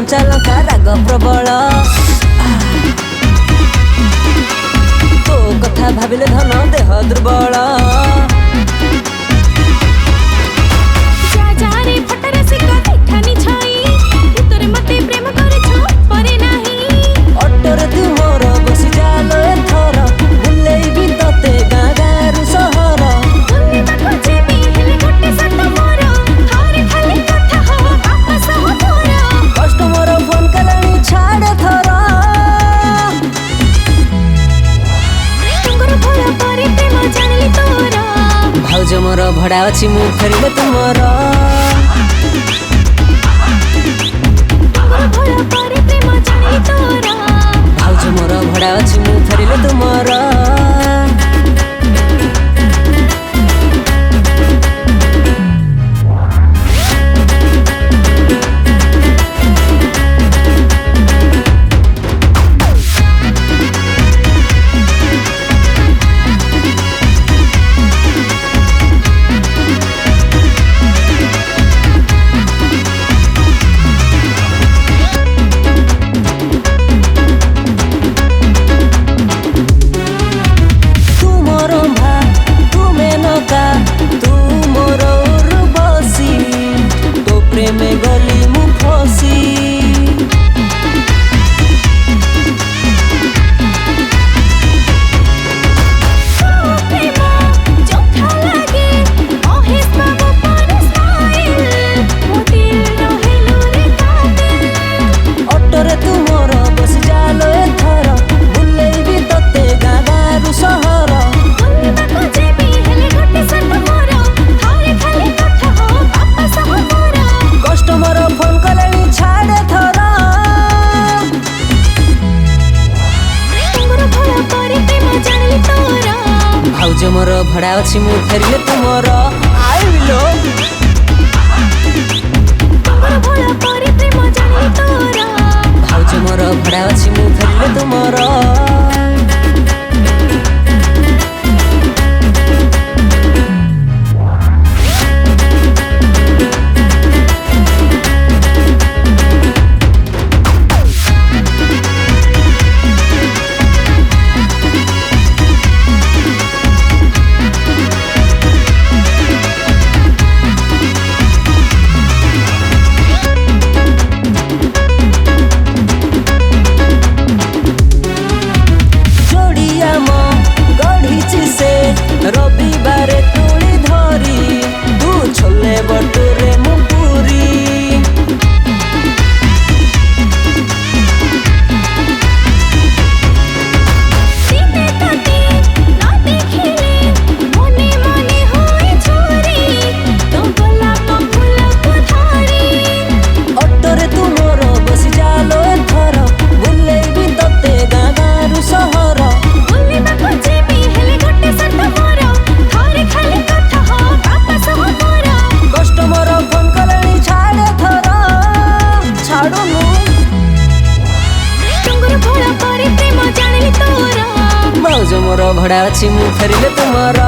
कंचा लंका राग प्रबल तो कथा भाविले धन देह दुर्बल अटोरे तू मोर बसी जाल एथर बुलेइबी तते गाँ गाँरु सहर कस्टमर फोन कलानी छाड़े थर भाउज मोर भड़ा अछि मु फेरिले तुमर भाउज मोर भड़ा अछि मु फेरिले तुमर में गली मु फसी अटोरे तू मोर बसी जाल एथर बुलेइबी तते गाँ गाँरु सहर कस्टमर फोन कलानी छाड़े थर भाउज मोर भड़ा अछि मु फेरिले तुमर आइलो भाउज मोर भड़ा अछि मु फेरिले तुमर रविवार तुली धरी तू छोले बटुरे मु पूरी अटोरे तू मोर बसी जाल एथर बुलेइबी तते गाँ गाँरु सहर कस्टमर फोन कलानी छाड़े थर छाड़ुनु भाउज मोर भड़ा अछि मु फेरिले तुमर।